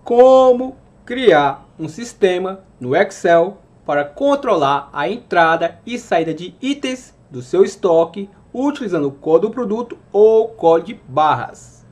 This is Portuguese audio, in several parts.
como criar um sistema no Excel para controlar a entrada e saída de itens do seu estoque utilizando o código do produto ou código de barras.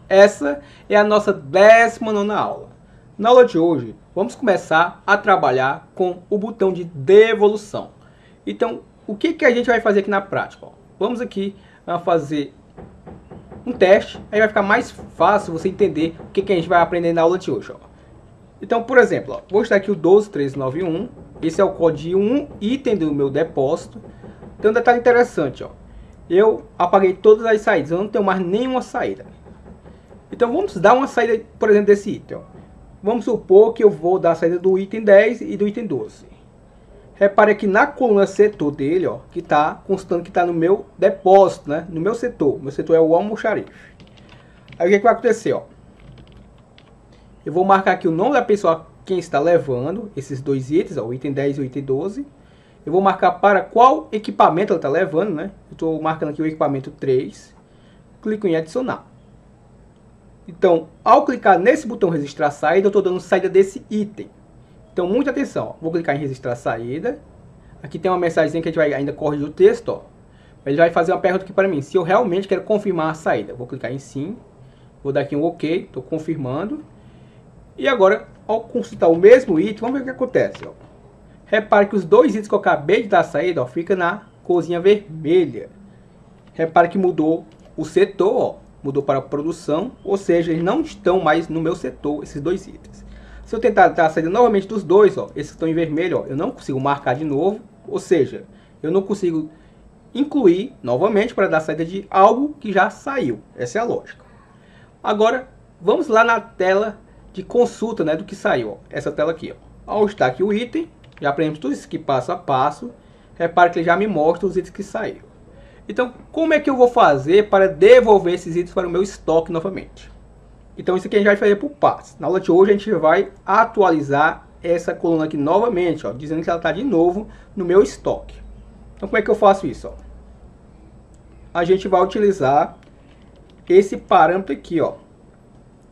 Essa é a nossa 19ª aula. Na aula de hoje, vamos começar a trabalhar com o botão de devolução. Então, o que a gente vai fazer aqui na prática? Vamos aqui fazer um teste, aí vai ficar mais fácil você entender o que a gente vai aprender na aula de hoje. Então, por exemplo, vou estar aqui o 12391, esse é o código de um item do meu depósito. Tem um detalhe interessante, eu apaguei todas as saídas, eu não tenho mais nenhuma saída. Então vamos dar uma saída, por exemplo, desse item. Vamos supor que eu vou dar a saída do item 10 e do item 12. Repare aqui na coluna setor dele, que está constando que está no meu depósito, né? No meu setor. Meu setor é o almoxarife. Aí o que vai acontecer, Eu vou marcar aqui o nome da pessoa quem está levando esses dois itens, o item 10 e o item 12. Eu vou marcar para qual equipamento ela está levando, né? Eu estou marcando aqui o equipamento 3. Clico em adicionar. Então, ao clicar nesse botão registrar saída, eu estou dando saída desse item. Então, muita atenção. Vou clicar em registrar saída. Aqui tem uma mensagem que a gente vai ainda corrigir o texto. Ele vai fazer uma pergunta aqui para mim. Se eu realmente quero confirmar a saída. Vou clicar em sim. Vou dar aqui um OK. Estou confirmando. E agora, ao consultar o mesmo item, vamos ver o que acontece. Repare que os dois itens que eu acabei de dar saída, fica na corzinha vermelha. Repare que mudou o setor, mudou para a produção, ou seja, eles não estão mais no meu setor, esses dois itens. Se eu tentar dar a saída novamente dos dois, esses que estão em vermelho, eu não consigo marcar de novo, ou seja, eu não consigo incluir novamente para dar saída de algo que já saiu. Essa é a lógica. Agora, vamos lá na tela de consulta, né, do que saiu. Essa tela aqui. Ao estar aqui o item, já aprendemos tudo isso aqui passo a passo. Repare que ele já me mostra os itens que saíram. Então, como é que eu vou fazer para devolver esses itens para o meu estoque novamente? Então, isso aqui a gente vai fazer por partes. Na aula de hoje, a gente vai atualizar essa coluna aqui novamente, dizendo que ela está de novo no meu estoque. Então, como é que eu faço isso? A gente vai utilizar esse parâmetro aqui,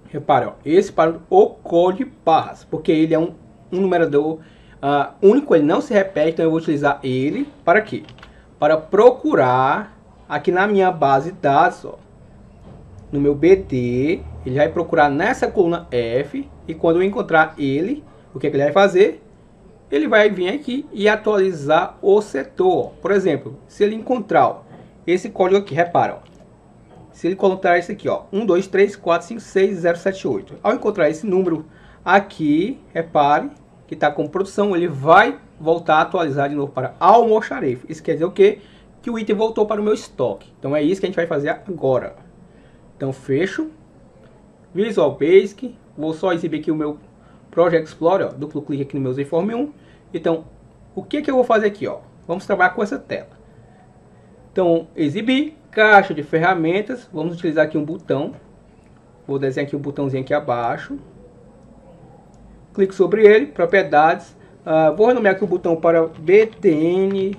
Repare, esse parâmetro, o código de barras, porque ele é um numerador único, ele não se repete, então eu vou utilizar ele para quê? Para procurar aqui na minha base de dados, no meu BD, ele vai procurar nessa coluna F, e quando eu encontrar ele, o que ele vai fazer? Ele vai vir aqui e atualizar o setor. Por exemplo, se ele encontrar esse código aqui, repara, se ele encontrar esse aqui, 1, 2, 3, 4, 5, 6, 0, 7, 8. Ao encontrar esse número aqui, repare que está com produção, ele vai voltar a atualizar de novo para almoxarife. Isso quer dizer o quê? Que o item voltou para o meu estoque. Então é isso que a gente vai fazer agora. Então fecho. Visual Basic. Vou só exibir aqui o meu Project Explorer. Duplo clique aqui no meu Z-Form 1. Então, o que eu vou fazer aqui? Vamos trabalhar com essa tela. Então, exibir. Caixa de ferramentas, vamos utilizar aqui um botão. Vou desenhar aqui um botãozinho aqui abaixo. Clique sobre ele, propriedades. Vou renomear aqui o botão para BTN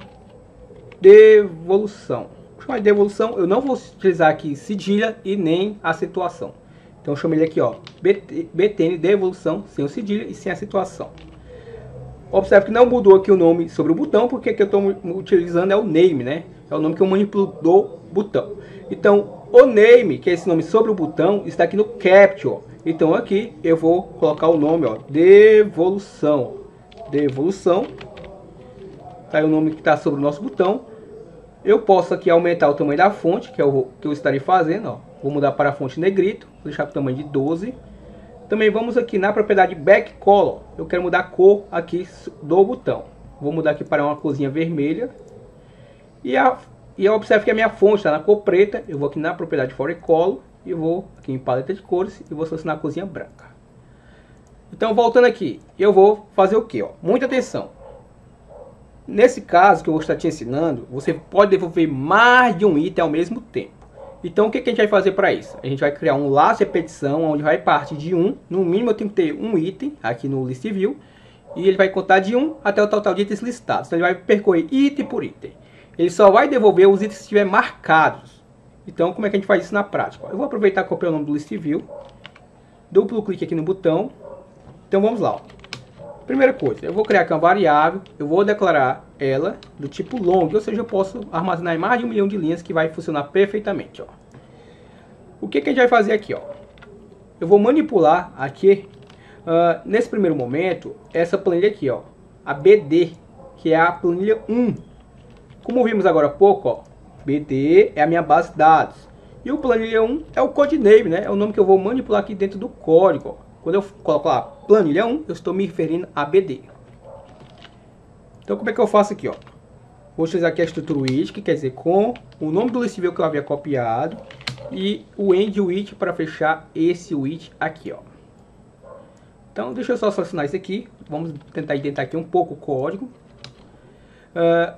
devolução. Vou chamar de devolução. Eu não vou utilizar aqui cedilha e nem acentuação. Então eu chamo ele aqui, BTN devolução, sem o cedilha e sem a acentuação. Observe que não mudou aqui o nome sobre o botão, porque o que eu estou utilizando é o name, né? É o nome que eu manipulo do botão. Então, o name, que é esse nome sobre o botão, está aqui no Capture. Então, aqui eu vou colocar o nome, devolução. Devolução. Tá aí o nome que está sobre o nosso botão. Eu posso aqui aumentar o tamanho da fonte, que é o que eu estarei fazendo, Vou mudar para a fonte negrito, vou deixar com o tamanho de 12. Também vamos aqui na propriedade Back Color. Eu quero mudar a cor aqui do botão. Vou mudar aqui para uma corzinha vermelha. E observe que a minha fonte está na cor preta. Eu vou aqui na propriedade Fore Color. E vou aqui em paleta de cores. E vou selecionar a corzinha branca. Então, voltando aqui. Eu vou fazer o que? Muita atenção. Nesse caso que eu vou estar te ensinando, você pode devolver mais de um item ao mesmo tempo. Então, o que a gente vai fazer para isso? A gente vai criar um laço de repetição, onde vai partir de 1. No mínimo, eu tenho que ter um item aqui no List View. E ele vai contar de 1 até o total de itens listados. Então, ele vai percorrer item por item. Ele só vai devolver os itens que estiverem marcados. Então, como é que a gente faz isso na prática? Eu vou aproveitar e copiar o nome do List View. duplo clique aqui no botão. Então vamos lá, ó. Primeira coisa, eu vou criar aqui uma variável, eu vou declarar ela do tipo long, ou seja, eu posso armazenar em mais de 1 milhão de linhas que vai funcionar perfeitamente, ó. O que a gente vai fazer aqui, ó? Eu vou manipular aqui, nesse primeiro momento, essa planilha aqui, ó, a BD, que é a planilha 1. Como vimos agora há pouco, ó, BD é a minha base de dados. E o planilha 1 é o codename, né? É o nome que eu vou manipular aqui dentro do código, ó. Quando eu coloco lá planilha 1, eu estou me referindo a BD. Então como é que eu faço aqui, ó? Vou utilizar aqui a estrutura with, que quer dizer com o nome do list view que eu havia copiado e o end with para fechar esse with aqui, ó. Então deixa eu só selecionar isso aqui. Vamos tentar identificar aqui um pouco o código.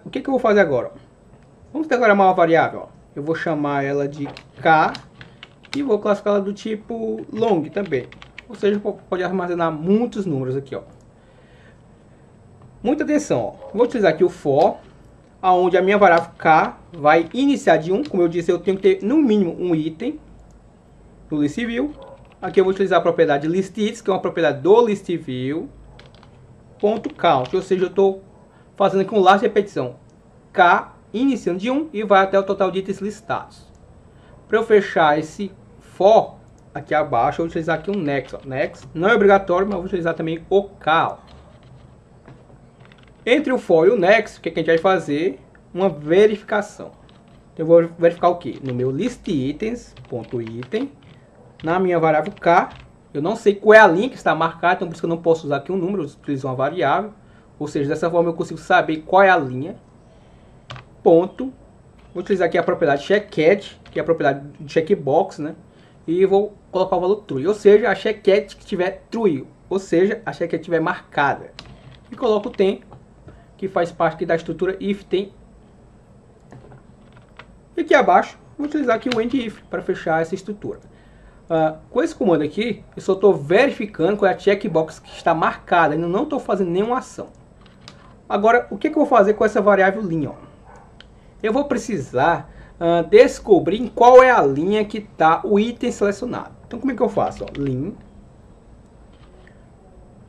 O que eu vou fazer agora? Vamos declarar uma variável, ó. Eu vou chamar ela de k e vou classificá-la do tipo long também. Ou seja, pode armazenar muitos números aqui, ó. Muita atenção, ó. Vou utilizar aqui o for, aonde a minha variável k vai iniciar de 1. Como eu disse, eu tenho que ter no mínimo um item no list view. Aqui eu vou utilizar a propriedade listItens, que é uma propriedade do list view, .count, ou seja, eu estou fazendo aqui um laço de repetição. K iniciando de 1 e vai até o total de itens listados. Para eu fechar esse for, aqui abaixo eu vou utilizar aqui um next, ó. Next não é obrigatório, mas eu vou utilizar também o k, ó. Entre o for e o next, o que a gente vai fazer? Uma verificação. Então, eu vou verificar o que? No meu listItens.item, na minha variável k, eu não sei qual é a linha que está marcada, então por isso que eu não posso usar aqui um número, eu utilizo uma variável. Ou seja, dessa forma eu consigo saber qual é a linha. Ponto. Vou utilizar aqui a propriedade checkCat, que é a propriedade de checkbox, né? E vou colocar o valor true, ou seja, a checkCat que tiver true, ou seja, a checkCat tiver marcada. E coloco o tem, que faz parte aqui da estrutura if tem. E aqui abaixo, vou utilizar aqui o end if para fechar essa estrutura. Com esse comando aqui, eu só estou verificando qual é a checkbox que está marcada, ainda não estou fazendo nenhuma ação. Agora, o que eu vou fazer com essa variável linha, ó? Eu vou precisar descobrir em qual é a linha que está o item selecionado. Então, como é que eu faço? Ó, lim.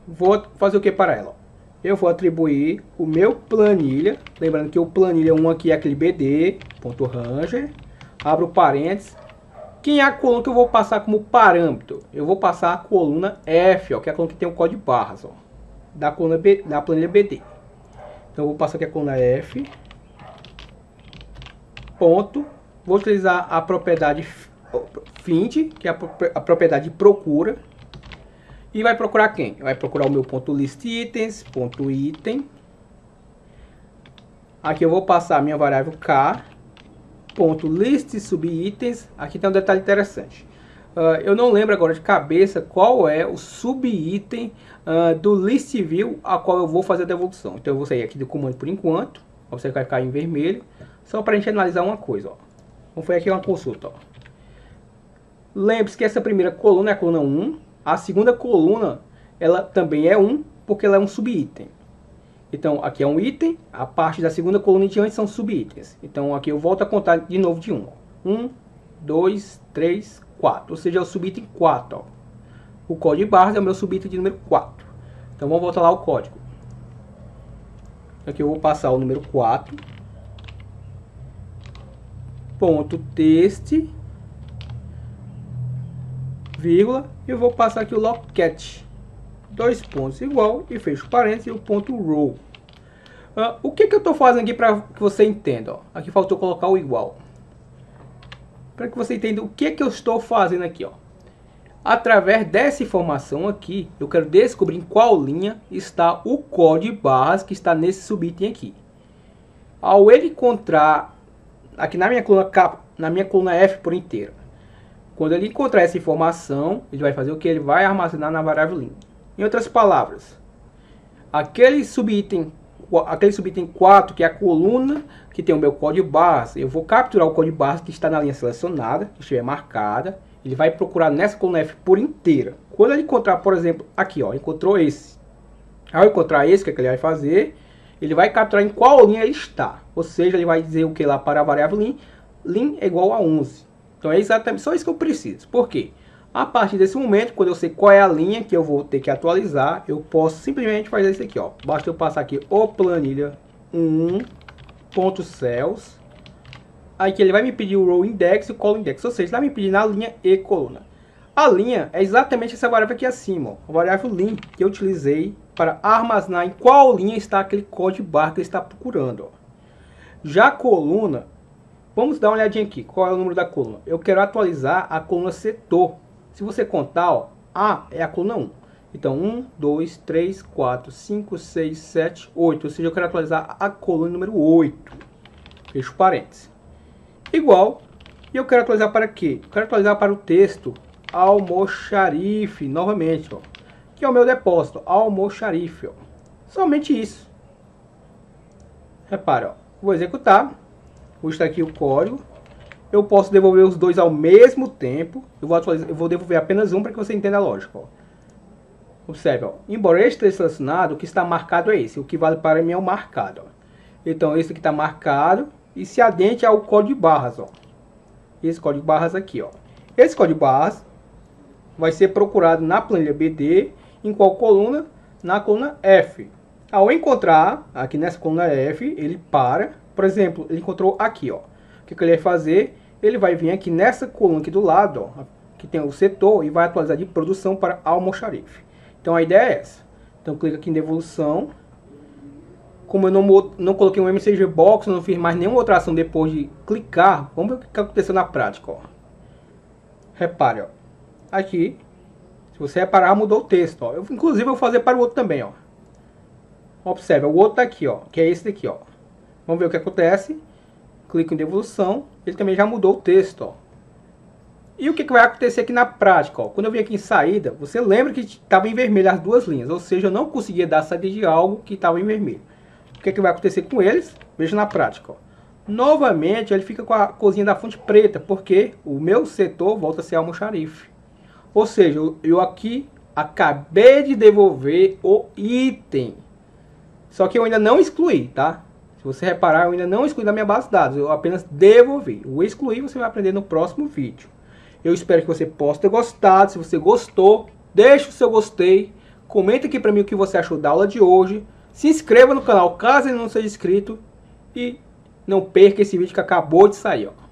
Vou fazer o que para ela? Ó? Eu vou atribuir o meu planilha. Lembrando que o planilha 1 aqui é aquele bd.ranger. Abro parênteses. Quem é a coluna que eu vou passar como parâmetro? Eu vou passar a coluna F, ó, que é a coluna que tem o código de barras, ó, da planilha BD. Então, eu vou passar aqui a coluna F. Ponto. Vou utilizar a propriedade find, que é a propriedade de procura. E vai procurar quem? Vai procurar o meu ponto listItens.item. Aqui eu vou passar a minha variável k. Ponto list subitens. Aqui tem um detalhe interessante. Eu não lembro agora de cabeça qual é o subitem do list view a qual eu vou fazer a devolução. Então eu vou sair aqui do comando por enquanto. Você vai ficar em vermelho. Só para a gente analisar uma coisa, ó. Vamos fazer aqui uma consulta, ó. Lembre-se que essa primeira coluna é a coluna 1. A segunda coluna, ela também é 1, porque ela é um subitem. Então, aqui é um item. A parte da segunda coluna em diante são subitens. Então, aqui eu volto a contar de novo de 1. 1, 2, 3, 4. Ou seja, é o subitem 4, ó. O código de barras é o meu subitem de número 4. Então, vamos voltar lá ao código. Aqui eu vou passar o número 4. Ponto text, vírgula, e eu vou passar aqui o locat, 2 pontos igual, e fecho parênteses e o ponto row. O que eu estou fazendo aqui para que você entenda? Ó? Aqui faltou colocar o igual. Para que você entenda o que eu estou fazendo aqui. Ó. Através dessa informação aqui, eu quero descobrir em qual linha está o código de barras que está nesse subitem aqui. Ao ele encontrar aqui na minha coluna K, na minha coluna F por inteira, quando ele encontrar essa informação, ele vai fazer o que? Ele vai armazenar na variável lim. Em outras palavras, aquele subitem 4, que é a coluna que tem o meu código de barras, eu vou capturar o código de barras que está na linha selecionada, que estiver marcada. Ele vai procurar nessa coluna F por inteira. Quando ele encontrar, por exemplo, aqui, ó, encontrou esse. Ao encontrar esse, o que ele vai fazer? Ele vai capturar em qual linha ele está. Ou seja, ele vai dizer o que lá para a variável lim. Lim é igual a 11. Então é exatamente só isso que eu preciso. Por quê? A partir desse momento, quando eu sei qual é a linha que eu vou ter que atualizar, eu posso simplesmente fazer isso aqui, ó. Basta eu passar aqui o planilha 1.cells. Aí que ele vai me pedir o row index e o column index, ou seja, ele vai me pedir na linha e coluna. A linha é exatamente essa variável aqui acima, ó, a variável link que eu utilizei para armazenar em qual linha está aquele código barra que ele está procurando, ó. Já a coluna, vamos dar uma olhadinha aqui, qual é o número da coluna? Eu quero atualizar a coluna setor. Se você contar, ó, A é a coluna 1. Então, 1, 2, 3, 4, 5, 6, 7, 8. Ou seja, eu quero atualizar a coluna número 8. Fecho parênteses. Igual, e eu quero atualizar para quê? Eu quero atualizar para o texto almoxarife, novamente, ó, que é o meu depósito, almoxarife, ó. Somente isso. Repara, ó, vou executar, vou estar aqui o código, eu posso devolver os dois ao mesmo tempo, eu vou devolver apenas um para que você entenda a lógica, ó. Observe, ó, embora este esteja selecionado, o que está marcado é esse, o que vale para mim é o marcado, ó. Então, esse aqui está marcado, e se adente ao código de barras, ó. Esse código de barras aqui, ó. Esse código de barras vai ser procurado na planilha BD, em qual coluna? Na coluna F. Ao encontrar, aqui nessa coluna F, ele para, por exemplo, ele encontrou aqui, ó. O que ele vai fazer? Ele vai vir aqui nessa coluna aqui do lado, ó, que tem o setor, e vai atualizar de produção para almoxarife. Então a ideia é essa. Então clica aqui em devolução. Como eu não coloquei um MCG Box, não fiz mais nenhuma outra ação depois de clicar, vamos ver o que aconteceu na prática, ó. Repare, ó. Aqui, se você reparar, mudou o texto, ó. Inclusive, eu vou fazer para o outro também, ó. Observe, o outro tá aqui, ó, que é esse daqui, ó. Vamos ver o que acontece. Clico em devolução, ele também já mudou o texto, ó. E o que vai acontecer aqui na prática, ó? Quando eu vim aqui em saída, você lembra que estava em vermelho as duas linhas, ou seja, eu não conseguia dar saída de algo que estava em vermelho. O que vai acontecer com eles? Veja na prática, ó. Novamente, ele fica com a corzinha da fonte preta, porque o meu setor volta a ser almoxarife. Ou seja, eu aqui acabei de devolver o item. Só que eu ainda não excluí, tá? Se você reparar, eu ainda não excluí da minha base de dados. Eu apenas devolvi. O excluir você vai aprender no próximo vídeo. Eu espero que você possa ter gostado. Se você gostou, deixe o seu gostei. Comenta aqui pra mim o que você achou da aula de hoje. Se inscreva no canal caso ele não seja inscrito. E não perca esse vídeo que acabou de sair, ó.